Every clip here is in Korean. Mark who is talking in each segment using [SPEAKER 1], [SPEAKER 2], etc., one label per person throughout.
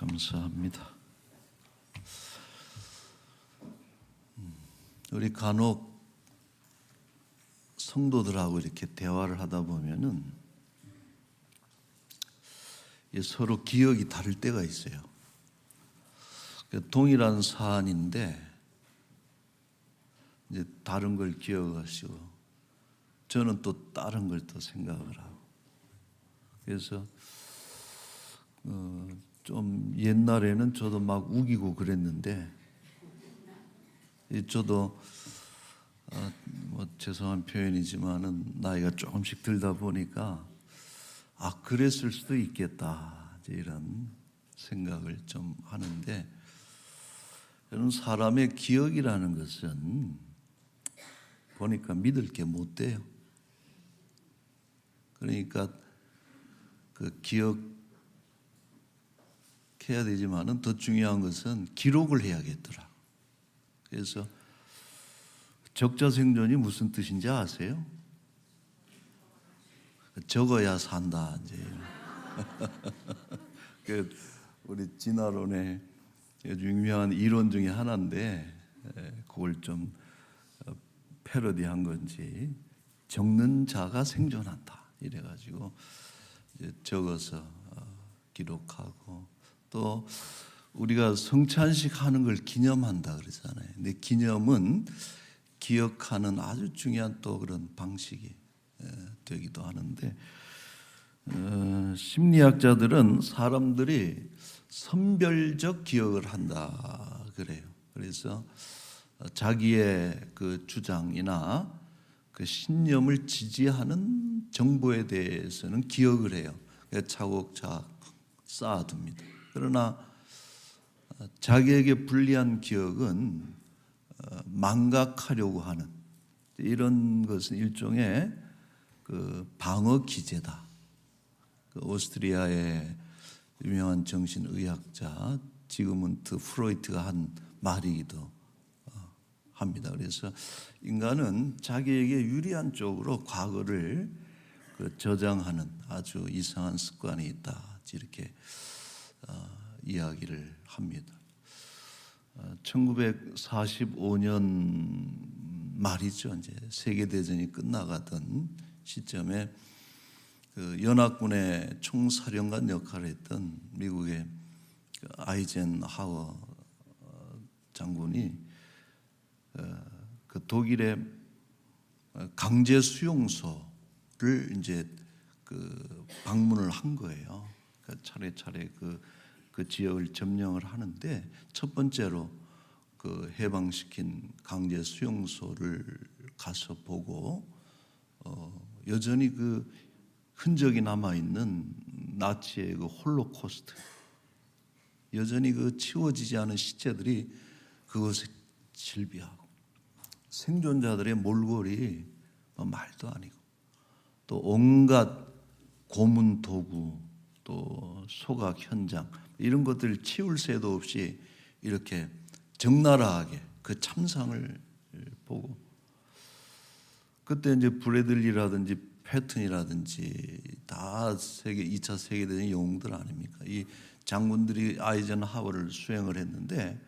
[SPEAKER 1] 감사합니다. 우리 간혹 성도들하고 이렇게 대화를 하다 보면은 서로 기억이 다를 때가 있어요. 동일한 사안인데 이제 다른 걸 기억하시고 저는 또 다른 걸 또 생각을 하고, 그래서 좀 옛날에는 저도 막 우기고 그랬는데 저도 뭐 죄송한 표현이지만은 나이가 조금씩 들다 보니까 그랬을 수도 있겠다 이런 생각을 좀 하는데, 저는 사람의 기억이라는 것은 보니까 믿을 게 못 돼요. 그러니까 그 기억해야 되지만은 더 중요한 것은 기록을 해야겠더라. 그래서 적자생존이 무슨 뜻인지 아세요? 적어야 산다 이제. 우리 진화론의 유명한 이론 중에 하나인데 그걸 좀 패러디한 건지, 적는 자가 생존한다 이래가지고 이제 적어서 기록하고, 또 우리가 성찬식 하는 걸 기념한다 그러잖아요. 근데 기념은 기억하는 아주 중요한 또 그런 방식이 되기도 하는데, 심리학자들은 사람들이 선별적 기억을 한다 그래요. 그래서 자기의 그 주장이나 그 신념을 지지하는 정보에 대해서는 기억을 해요. 차곡차곡 쌓아둡니다. 그러나 자기에게 불리한 기억은 망각하려고 하는 이런 것은 일종의 그 방어 기제다. 그 오스트리아의 유명한 정신의학자 지그문트 프로이트가 한 말이기도 합니다. 그래서 인간은 자기에게 유리한 쪽으로 과거를 저장하는 아주 이상한 습관이 있다 이렇게 이야기를 합니다. 1945년 말이죠. 이제 세계 대전이 끝나가던 시점에 그 연합군의 총사령관 역할을 했던 미국의 아이젠하워 장군이 그 독일의 강제 수용소를 이제 그 방문을 한 거예요. 차례차례 그 지역을 점령을 하는데, 첫 번째로 그 해방시킨 강제 수용소를 가서 보고 여전히 그 흔적이 남아 있는 나치의 그 홀로코스트, 여전히 그 치워지지 않은 시체들이 그것에 질비하고, 생존자들의 몰골이 말도 아니고, 또 온갖 고문 도구, 또 소각 현장 이런 것들을 치울 새도 없이 이렇게 적나라하게 그 참상을 보고, 그때 이제 브래들리라든지 패튼이라든지 다 2차 세계대전 영웅들 아닙니까? 이 장군들이 아이젠하워를 수행을 했는데,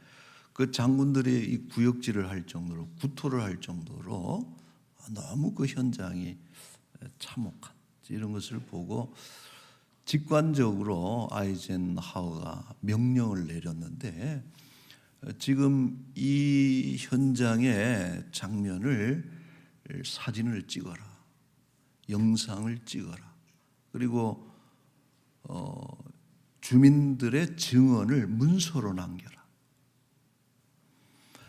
[SPEAKER 1] 그 장군들이 이 구역질을 할 정도로, 구토를 할 정도로 너무 그 현장이 참혹한 이런 것을 보고 직관적으로 아이젠하워가 명령을 내렸는데, 지금 이 현장의 장면을 사진을 찍어라, 영상을 찍어라, 그리고 주민들의 증언을 문서로 남겨라.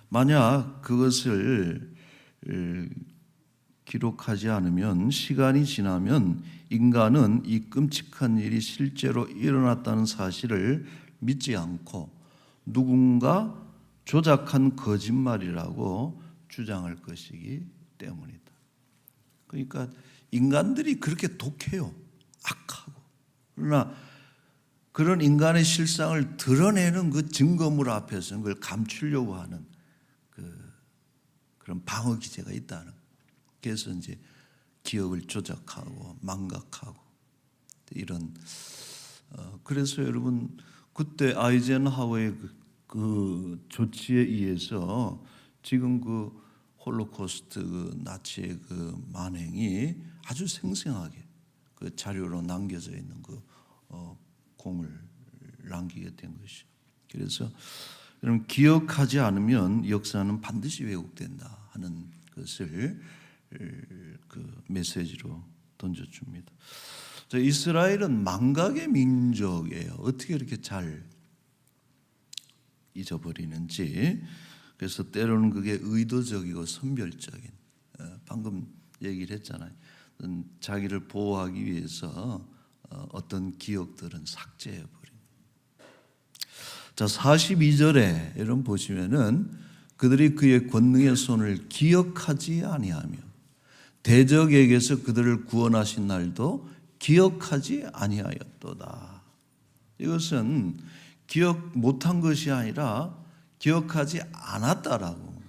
[SPEAKER 1] 만약 그것을 기록하지 않으면, 시간이 지나면 인간은 이 끔찍한 일이 실제로 일어났다는 사실을 믿지 않고 누군가 조작한 거짓말이라고 주장할 것이기 때문이다. 그러니까 인간들이 그렇게 독해요. 악하고. 그러나 그런 인간의 실상을 드러내는 그 증거물 앞에서는 그걸 감추려고 하는 그런 방어 기제가 있다는 거예요. 그래서 이제 기억을 조작하고 망각하고 이런, 그래서 여러분 그때 아이젠하워의 그 조치에 의해서 지금 그 홀로코스트 그 나치의 그 만행이 아주 생생하게 그 자료로 남겨져 있는 그 공을 남기게 된 것이죠. 그래서 여러분, 기억하지 않으면 역사는 반드시 왜곡된다 하는 것을 그 메시지로 던져줍니다. 이스라엘은 망각의 민족이에요. 어떻게 이렇게 잘 잊어버리는지. 그래서 때로는 그게 의도적이고 선별적인, 방금 얘기를 했잖아요. 자기를 보호하기 위해서 어떤 기억들은 삭제해버립니다. 자, 42절에 여러분 보시면은 그들이 그의 권능의 손을 기억하지 아니하며 대적에게서 그들을 구원하신 날도 기억하지 아니하였도다. 이것은 기억 못한 것이 아니라 기억하지 않았다라고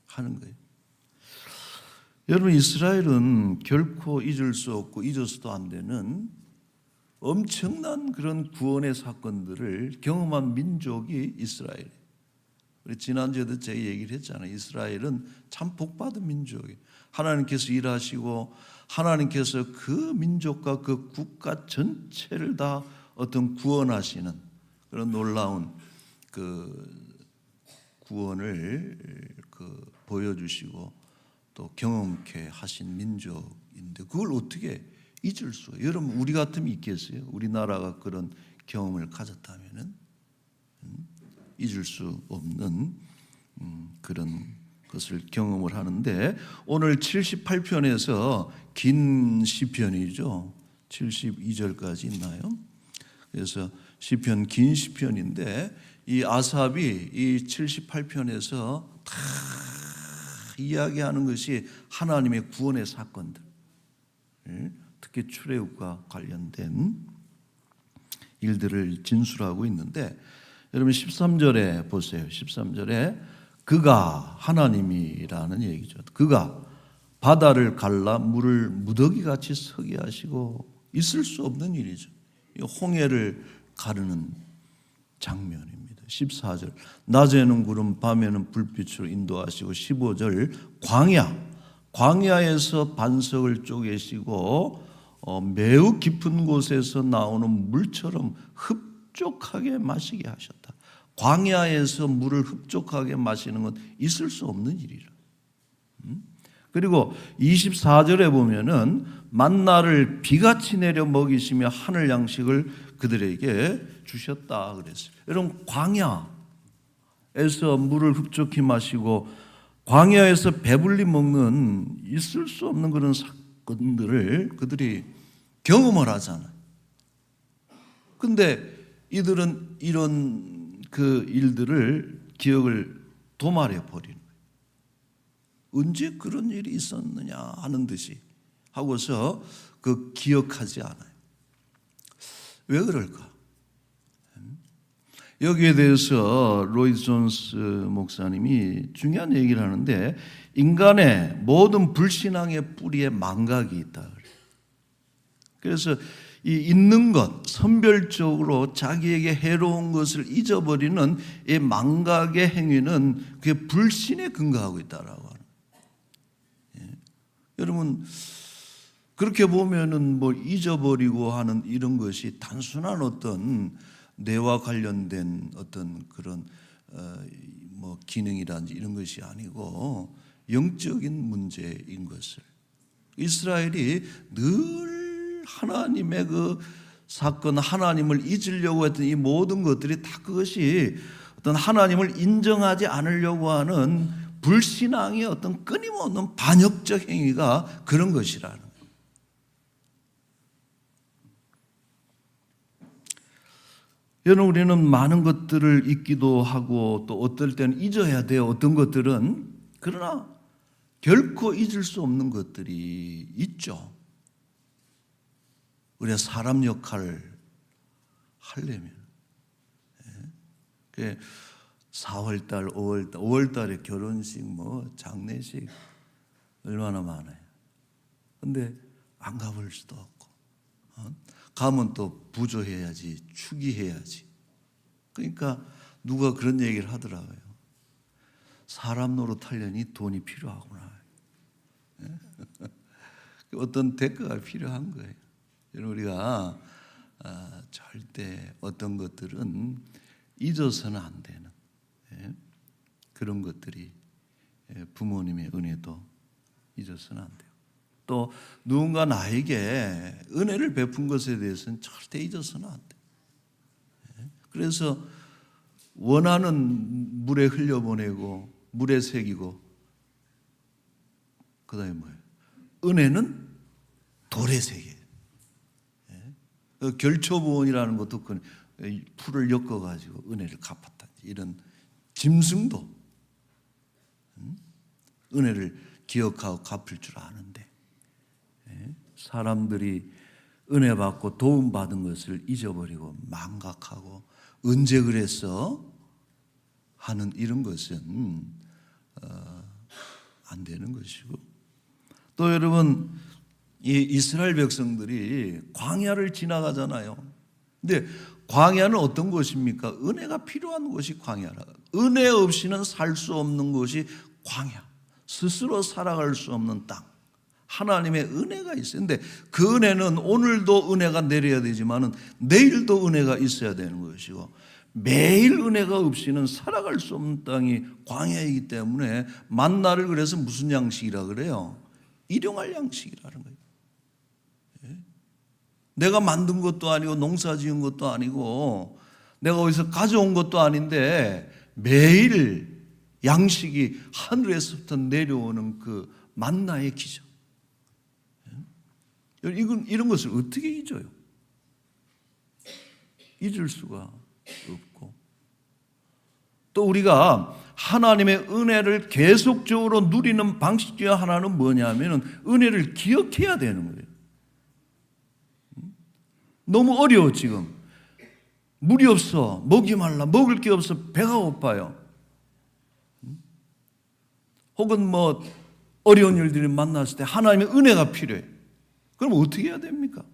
[SPEAKER 1] 하는 거예요. 여러분, 이스라엘은 결코 잊을 수 없고 잊어서도 안 되는 엄청난 그런 구원의 사건들을 경험한 민족이 이스라엘이에요. 우리 지난주에도 제가 얘기를 했잖아요. 이스라엘은 참 복받은 민족이에요. 하나님께서 일하시고 하나님께서 그 민족과 그 국가 전체를 다 어떤 구원하시는 그런 놀라운 그 구원을 그 보여주시고 또 경험케 하신 민족인데 그걸 어떻게 잊을 수가? 여러분, 우리 같으면 있겠어요? 우리나라가 그런 경험을 가졌다면은 잊을 수 없는 그런 것을 경험을 하는데, 오늘 78편에서 긴 시편이죠. 72절까지 있나요? 그래서 시편, 긴 시편인데 이 아삽이 이 78편에서 다 이야기하는 것이 하나님의 구원의 사건들, 특히 출애굽과 관련된 일들을 진술하고 있는데, 여러분 13절에 보세요. 13절에 그가, 하나님이라는 얘기죠. 그가 바다를 갈라 물을 무더기같이 서게 하시고, 있을 수 없는 일이죠. 홍해를 가르는 장면입니다. 14절 낮에는 구름 밤에는 불빛으로 인도하시고, 15절 광야에서 반석을 쪼개시고 매우 깊은 곳에서 나오는 물처럼 흡족하게 마시게 하셨다. 광야에서 물을 흡족하게 마시는 건 있을 수 없는 일이라. 그리고 24절에 보면은 만나를 비같이 내려 먹이시며 하늘 양식을 그들에게 주셨다 그랬어요. 여러분, 광야에서 물을 흡족히 마시고 광야에서 배불리 먹는 있을 수 없는 그런 사건들을 그들이 경험을 하잖아요. 근데 이들은 이런 그 일들을 기억을 도말해 버리는 거예요. 언제 그런 일이 있었느냐 하는 듯이 하고서 그 기억하지 않아요. 왜 그럴까? 여기에 대해서 로이드 존스 목사님이 중요한 얘기를 하는데, 인간의 모든 불신앙의 뿌리에 망각이 있다. 그래서 이 있는 것, 선별적으로 자기에게 해로운 것을 잊어버리는 이 망각의 행위는 그게 불신에 근거하고 있다라고 하는. 여러분, 그렇게 보면은 뭐 잊어버리고 하는 이런 것이 단순한 어떤 뇌와 관련된 어떤 그런 뭐 기능이라든지 이런 것이 아니고 영적인 문제인 것을, 이스라엘이 늘 하나님의 그 사건, 하나님을 잊으려고 했던 이 모든 것들이 다 그것이 어떤 하나님을 인정하지 않으려고 하는 불신앙의 어떤 끊임없는 반역적 행위가 그런 것이라는 거예요. 여러분, 우리는 많은 것들을 잊기도 하고 또 어떨 때는 잊어야 돼요. 어떤 것들은. 그러나 결코 잊을 수 없는 것들이 있죠. 우리가 사람 역할을 하려면 4월달, 5월달에 결혼식, 뭐 장례식 얼마나 많아요. 근데 안 가볼 수도 없고, 가면 또 부조해야지, 축의해야지. 그러니까 누가 그런 얘기를 하더라고요. 사람 노릇하려니 돈이 필요하구나. 어떤 대가가 필요한 거예요. 우리가 절대 어떤 것들은 잊어서는 안 되는 그런 것들이 부모님의 은혜도 잊어서는 안 돼요. 또 누군가 나에게 은혜를 베푼 것에 대해서는 절대 잊어서는 안 돼요. 그래서 원하는 물에 흘려보내고 물에 새기고 그 다음에 뭐예요? 은혜는 돌에 새겨요. 결초부원이라는 것도 풀을 엮어가지고 은혜를 갚았다. 이런 짐승도 은혜를 기억하고 갚을 줄 아는데 사람들이 은혜 받고 도움 받은 것을 잊어버리고 망각하고 언제 그랬어? 하는 이런 것은 안 되는 것이고, 또 여러분 이 이스라엘 백성들이 광야를 지나가잖아요. 근데 광야는 어떤 곳입니까? 은혜가 필요한 곳이 광야라. 은혜 없이는 살 수 없는 곳이 광야. 스스로 살아갈 수 없는 땅. 하나님의 은혜가 있어요. 근데 그 은혜는 오늘도 은혜가 내려야 되지만은 내일도 은혜가 있어야 되는 것이고, 매일 은혜가 없이는 살아갈 수 없는 땅이 광야이기 때문에 만나를 그래서 무슨 양식이라 그래요? 일용할 양식이라는 거예요. 내가 만든 것도 아니고 농사 지은 것도 아니고 내가 어디서 가져온 것도 아닌데 매일 양식이 하늘에서부터 내려오는 그 만나의 기적. 이런 것을 어떻게 잊어요? 잊을 수가 없고, 또 우리가 하나님의 은혜를 계속적으로 누리는 방식 중에 하나는 뭐냐면 은혜를 기억해야 되는 거예요. 너무 어려워. 지금 물이 없어, 먹이 말라, 먹을 게 없어, 배가 고파요. 혹은 뭐 어려운 일들을 만났을 때 하나님의 은혜가 필요해. 그럼 어떻게 해야 됩니까?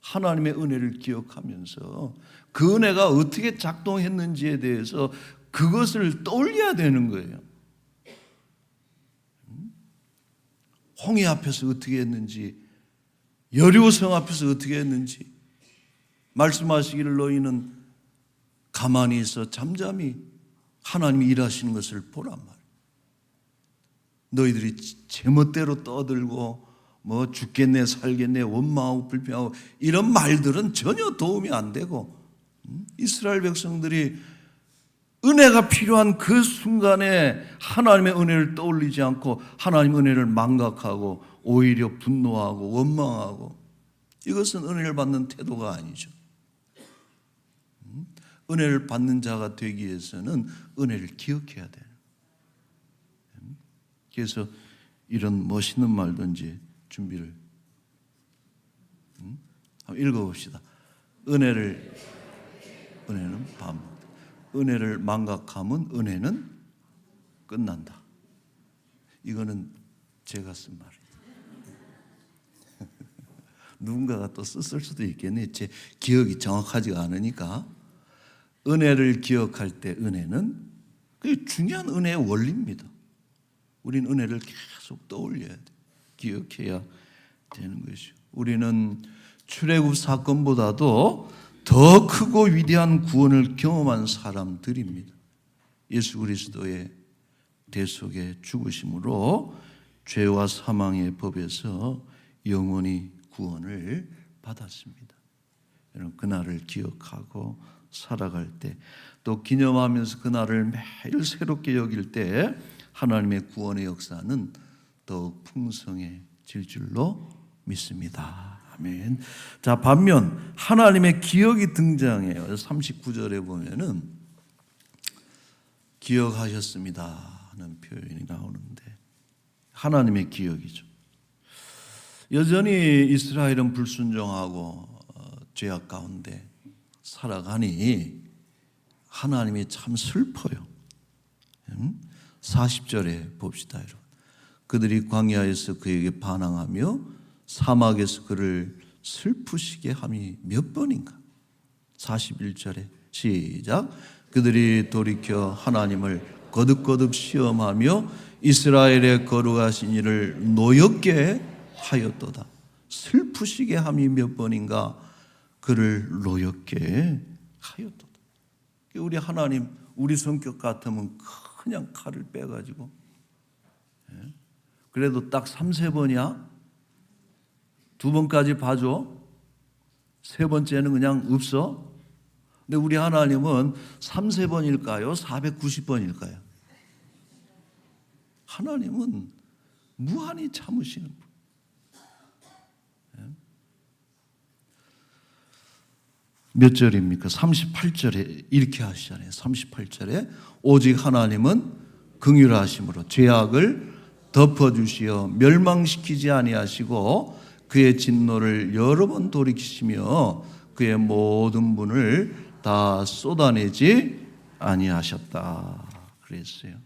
[SPEAKER 1] 하나님의 은혜를 기억하면서 그 은혜가 어떻게 작동했는지에 대해서 그것을 떠올려야 되는 거예요. 홍해 앞에서 어떻게 했는지, 여리고성 앞에서 어떻게 했는지, 말씀하시기를 너희는 가만히 있어 잠잠히 하나님이 일하시는 것을 보란 말이에요. 너희들이 제멋대로 떠들고 뭐 죽겠네 살겠네 원망하고 불평하고 이런 말들은 전혀 도움이 안 되고, 이스라엘 백성들이 은혜가 필요한 그 순간에 하나님의 은혜를 떠올리지 않고 하나님의 은혜를 망각하고 오히려 분노하고 원망하고, 이것은 은혜를 받는 태도가 아니죠. 은혜를 받는 자가 되기 위해서는 은혜를 기억해야 돼요. 그래서 이런 멋있는 말든지 준비를 한번 읽어봅시다. 은혜는 반, 은혜를 망각하면 은혜는 끝난다. 이거는 제가 쓴 말이에요. 누군가가 또 썼을 수도 있겠네. 제 기억이 정확하지가 않으니까. 은혜를 기억할 때 은혜는 그게 중요한 은혜의 원리입니다. 우린 은혜를 계속 떠올려야 돼. 기억해야 되는 것이죠. 우리는 출애굽 사건보다도 더 크고 위대한 구원을 경험한 사람들입니다. 예수 그리스도의 대속의 죽으심으로 죄와 사망의 법에서 영원히 구원을 받았습니다. 여러분, 그날을 기억하고 살아갈 때, 또 기념하면서 그날을 매일 새롭게 여길 때 하나님의 구원의 역사는 더욱 풍성해질 줄로 믿습니다. 아멘. 자, 반면 하나님의 기억이 등장해요. 39절에 보면은 기억하셨습니다 하는 표현이 나오는데, 하나님의 기억이죠. 여전히 이스라엘은 불순종하고 죄악 가운데 살아가니 하나님이 참 슬퍼요. 40절에 봅시다, 여러분. 그들이 광야에서 그에게 반항하며 사막에서 그를 슬프시게 함이 몇 번인가? 41절에 시작. 그들이 돌이켜 하나님을 거듭거듭 시험하며 이스라엘의 거룩하신 이를 노엽게 하였도다. 슬프시게 함이 몇 번인가? 그를 노엽게 하였도다. 우리 하나님, 우리 성격 같으면 그냥 칼을 빼가지고, 그래도 딱 3-4번이야? 2번까지 봐줘? 3번째는 그냥 없어? 근데 우리 하나님은 3-4번일까요? 490번일까요? 하나님은 무한히 참으시는 분. 몇 절입니까? 38절에 이렇게 하시잖아요. 38절에 오직 하나님은 긍휼하심으로 죄악을 덮어주시어 멸망시키지 아니하시고 그의 진노를 여러 번 돌이키시며 그의 모든 분을 다 쏟아내지 아니하셨다 그랬어요.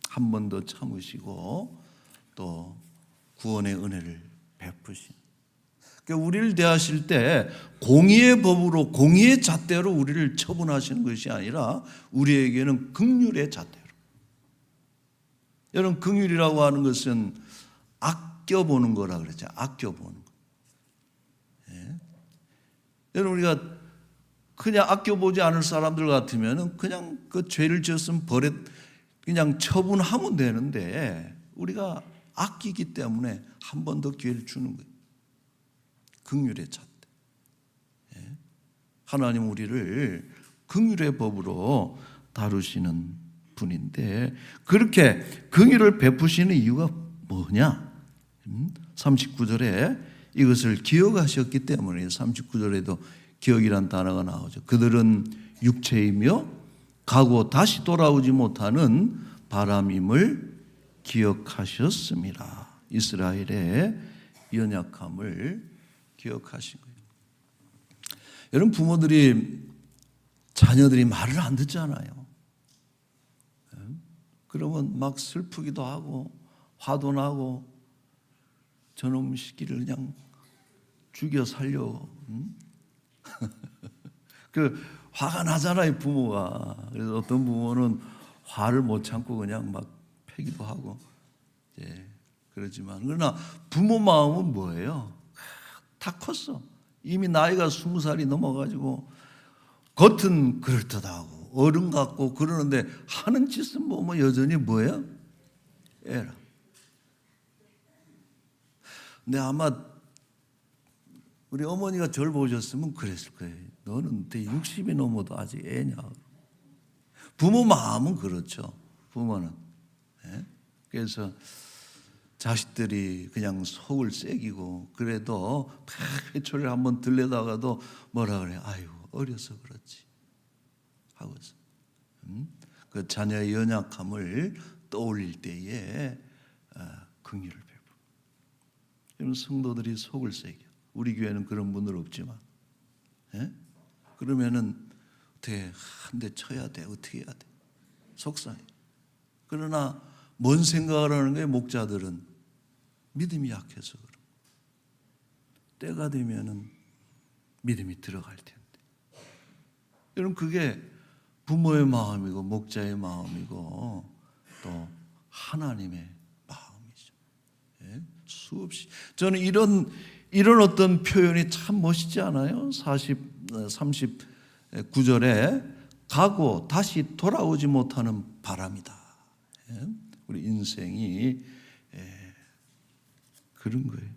[SPEAKER 1] 한 번 더 참으시고 또 구원의 은혜를 베푸신. 그러니까 우리를 대하실 때 공의의 법으로 공의의 잣대로 우리를 처분하시는 것이 아니라 우리에게는 긍휼의 잣대로. 여러분, 긍휼이라고 하는 것은 아껴보는 거라 그랬죠. 아껴보는 거. 예. 여러분, 우리가 그냥 아껴보지 않을 사람들 같으면 그냥 그 죄를 지었으면 그냥 처분하면 되는데 우리가 아끼기 때문에 한 번 더 기회를 주는 거예요. 긍휼의 잣대. 예. 하나님 우리를 긍휼의 법으로 다루시는 분인데 그렇게 긍휼을 베푸시는 이유가 뭐냐? 39절에 이것을 기억하셨기 때문에 39절에도 기억이란 단어가 나오죠. 그들은 육체이며 가고 다시 돌아오지 못하는 바람임을 기억하셨습니다. 이스라엘의 연약함을 기억하신 거예요. 여러분, 부모들이 자녀들이 말을 안 듣잖아요. 그러면 막 슬프기도 하고 화도 나고 저놈 시끼를 그냥 죽여 살려. 그 화가 나잖아요, 부모가. 그래서 어떤 부모는 화를 못 참고 그냥 막 패기도 하고, 예, 그러지만 그러나 부모 마음은 뭐예요? 다 컸어. 이미 나이가 20살이 넘어가지고 겉은 그럴듯하고 어른 같고 그러는데 하는 짓은 보면 여전히 뭐예요? 애라. 근데 아마 우리 어머니가 저를 보셨으면 그랬을 거예요. 너는 60이 넘어도 아직 애냐. 부모 마음은 그렇죠. 부모는. 네? 그래서 자식들이 그냥 속을 새기고 그래도 회초리를 한번 들려다가도 뭐라 그래. 아유, 어려서 그렇지 하고서 그 자녀의 연약함을 떠올릴 때에 긍휼을 베푸고. 그러면 성도들이 속을 새겨. 우리 교회는 그런 분들 없지만, 예? 그러면은 어떻게 한 대 쳐야 돼, 어떻게 해야 돼, 속상해. 그러나 뭔 생각을 하는 거예요? 목자들은 믿음이 약해서 그럼. 때가 되면은 믿음이 들어갈 텐데. 여러분, 그게 부모의 마음이고 목자의 마음이고 또 하나님의 마음이죠. 예? 수없이 저는 이런 어떤 표현이 참 멋있지 않아요? 39절에 가고 다시 돌아오지 못하는 바람이다. 예? 우리 인생이 그런 거예요.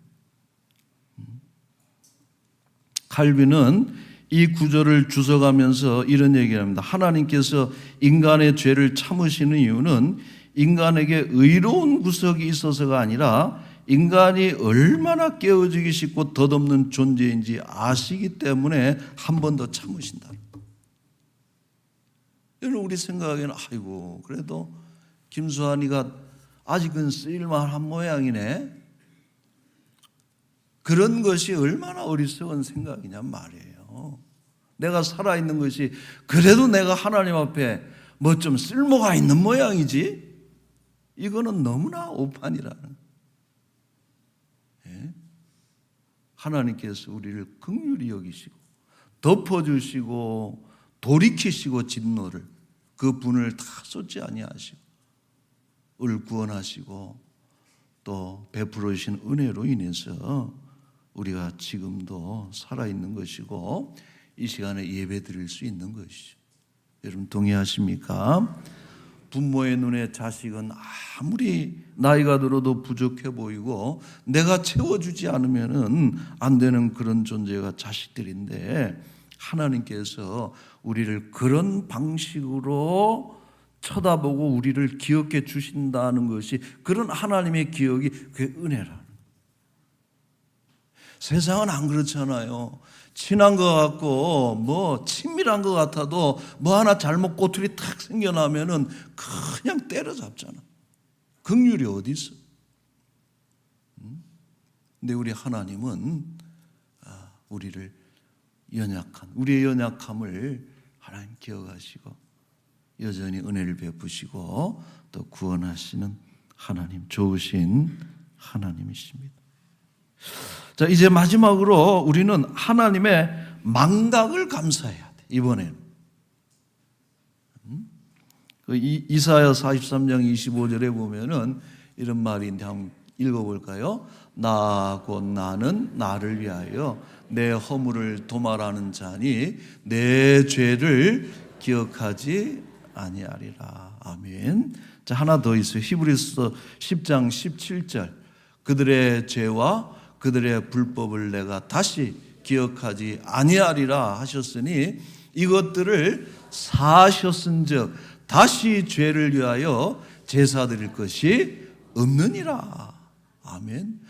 [SPEAKER 1] 칼빈은 이 구절을 주석하면서 이런 얘기를 합니다. 하나님께서 인간의 죄를 참으시는 이유는 인간에게 의로운 구석이 있어서가 아니라 인간이 얼마나 깨어지기 쉽고 덧없는 존재인지 아시기 때문에 한 번 더 참으신다. 여러분, 우리 생각에는 아이고 그래도 김수환이가 아직은 쓰일만한 모양이네. 그런 것이 얼마나 어리석은 생각이냐 말이에요. 내가 살아있는 것이 그래도 내가 하나님 앞에 뭐 좀 쓸모가 있는 모양이지. 이거는 너무나 오판이라는. 예? 하나님께서 우리를 긍휼히 여기시고 덮어주시고 돌이키시고 진노를 그 분을 다 쏟지 아니하시고 우리를 구원하시고 또 베풀어 주신 은혜로 인해서 우리가 지금도 살아있는 것이고 이 시간에 예배 드릴 수 있는 것이죠. 여러분 동의하십니까? 부모의 눈에 자식은 아무리 나이가 들어도 부족해 보이고 내가 채워주지 않으면 안 되는 그런 존재가 자식들인데 하나님께서 우리를 그런 방식으로 쳐다보고 우리를 기억해 주신다는 것이 그런 하나님의 기억이 그게 은혜라는. 세상은 안 그렇잖아요. 친한 것 같고 뭐 친밀한 것 같아도 뭐 하나 잘못 꼬투리 탁 생겨나면은 그냥 때려잡잖아. 긍휼이 어디 있어? 근데 우리 하나님은 우리를 우리의 연약함을 하나님 기억하시고 여전히 은혜를 베푸시고 또 구원하시는 하나님, 좋으신 하나님이십니다. 자, 이제 마지막으로 우리는 하나님의 망각을 감사해야 돼. 이번에는 이사야 43장 25절에 보면은 이런 말이 있는데 한번 읽어볼까요? 나 곧 나는 나를 위하여 내 허물을 도말하는 자니 내 죄를 기억하지 아니하리라. 아멘. 자, 하나 더 있어요. 히브리서 10장 17절. 그들의 죄와 그들의 불법을 내가 다시 기억하지 아니하리라 하셨으니 이것들을 사하셨은즉 다시 죄를 위하여 제사 드릴 것이 없느니라. 아멘.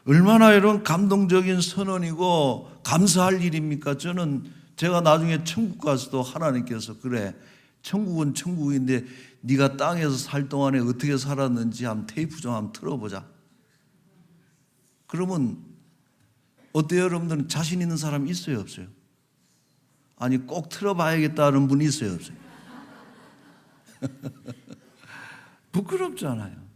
[SPEAKER 1] 얼마나 이런 감동적인 선언이고 감사할 일입니까? 제가 나중에 천국 가서도 하나님께서 그래 천국은 천국인데 네가 땅에서 살 동안에 어떻게 살았는지 한번 테이프 좀 한번 틀어보자. 그러면 어때요? 여러분들은 자신 있는 사람 있어요 없어요? 아니 꼭 틀어봐야겠다는 분 있어요 없어요? 부끄럽잖아요.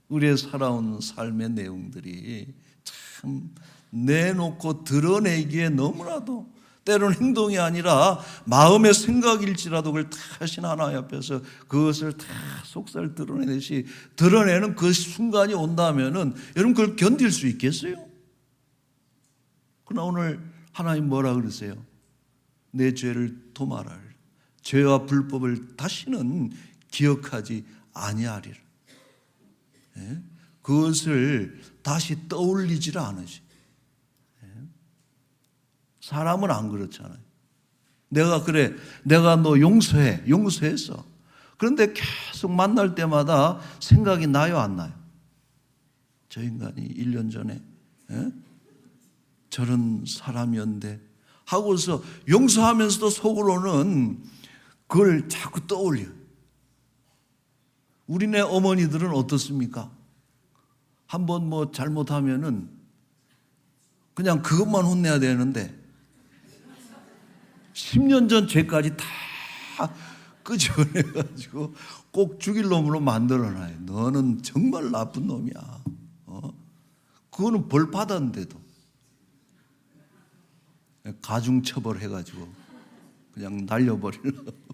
[SPEAKER 1] 우리의 살아온 삶의 내용들이 참 내놓고 드러내기에 너무나도 때로는 행동이 아니라 마음의 생각일지라도 그걸 다 하신 하나님 앞에서 그것을 다 속살 드러내듯이 드러내는 그 순간이 온다면은 여러분 그걸 견딜 수 있겠어요? 그러나 오늘 하나님 뭐라 그러세요? 내 죄를 도말하리라. 죄와 불법을 다시는 기억하지 아니하리라. 예? 그것을 다시 떠올리지를 않으시. 예? 사람은 안 그렇잖아요. 내가 너 용서했어. 그런데 계속 만날 때마다 생각이 나요 안 나요? 저 인간이 1년 전에 저런 사람이었는데 하고서 용서하면서도 속으로는 그걸 자꾸 떠올려요. 우리네 어머니들은 어떻습니까? 한번 뭐 잘못하면은 그냥 그것만 혼내야 되는데 10년 전 죄까지 다 끄집어내가지고 꼭 죽일 놈으로 만들어놔요. 너는 정말 나쁜 놈이야. 그거는 벌 받았는데도 가중처벌 해가지고 그냥 날려버리려고.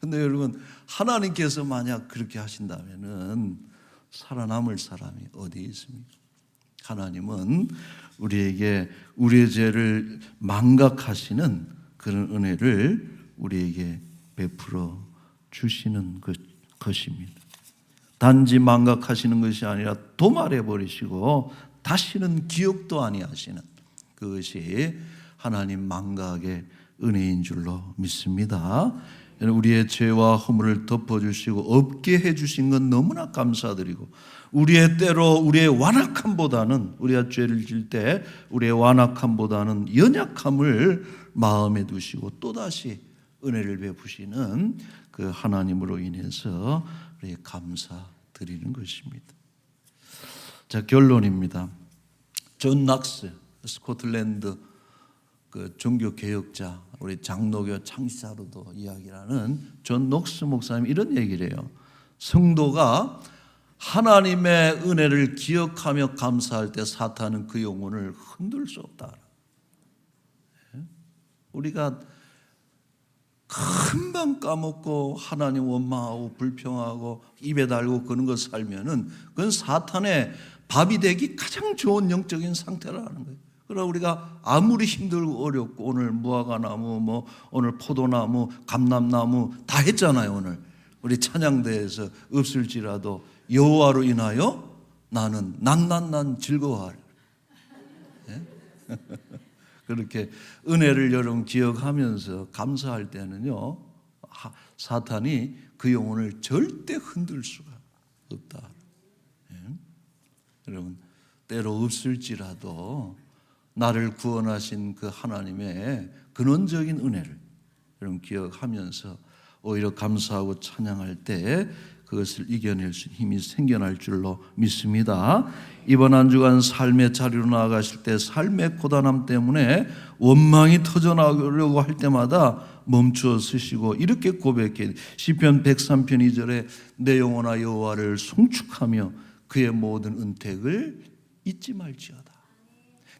[SPEAKER 1] 근데 여러분 하나님께서 만약 그렇게 하신다면은 살아남을 사람이 어디 있습니까? 하나님은 우리에게 우리의 죄를 망각하시는 그런 은혜를 우리에게 베풀어 주시는 것입니다. 단지 망각하시는 것이 아니라 도말해 버리시고 다시는 기억도 아니하시는 그것이 하나님 망각의 은혜인 줄로 믿습니다. 우리의 죄와 허물을 덮어주시고 없게 해주신 건 너무나 감사드리고 우리의 때로 우리의 완악함보다는 우리가 죄를 질 때 우리의 완악함보다는 연약함을 마음에 두시고 또다시 은혜를 베푸시는 그 하나님으로 인해서 우리 감사드리는 것입니다. 자, 결론입니다. 존 낙스 스코틀랜드 그 종교 개혁자, 우리 장로교 창시자로도 이야기하는 존 녹스 목사님 이런 얘기를 해요. 성도가 하나님의 은혜를 기억하며 감사할 때 사탄은 그 영혼을 흔들 수 없다. 우리가 금방 까먹고 하나님 원망하고 불평하고 입에 달고 그런 거 살면은 그건 사탄의 밥이 되기 가장 좋은 영적인 상태라는 거예요. 그러나 우리가 아무리 힘들고 어렵고 오늘 무화과나무, 뭐 오늘 포도나무, 감람나무 다 했잖아요. 오늘 우리 찬양대에서 없을지라도 여호와로 인하여 나는 난난난 즐거워하리. 예? 그렇게 은혜를 여러분 기억하면서 감사할 때는요, 사탄이 그 영혼을 절대 흔들 수가 없다. 예? 여러분, 때로 없을지라도 나를 구원하신 그 하나님의 근원적인 은혜를 여러분 기억하면서 오히려 감사하고 찬양할 때 그것을 이겨낼 수 있는 힘이 생겨날 줄로 믿습니다. 이번 한 주간 삶의 자리로 나아가실 때 삶의 고단함 때문에 원망이 터져나오려고 할 때마다 멈추어 서시고 이렇게 고백해. 시편 103편 2절에 내 영혼아 여호와를 송축하며 그의 모든 은택을 잊지 말지어다.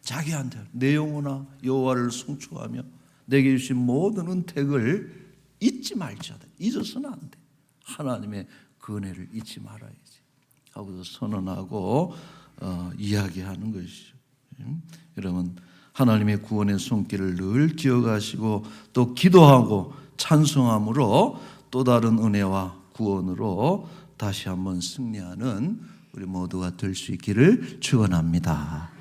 [SPEAKER 1] 자기한테 내 영혼아 여호와를 송축하며 내게 주신 모든 은택을 잊지 말지어다. 잊어서는 안 돼. 하나님의 그 은혜를 잊지 말아야지 하고서 선언하고 이야기하는 것이죠. 여러분 하나님의 구원의 손길을 늘 기억하시고 또 기도하고 찬송함으로 또 다른 은혜와 구원으로 다시 한번 승리하는 우리 모두가 될 수 있기를 축원합니다.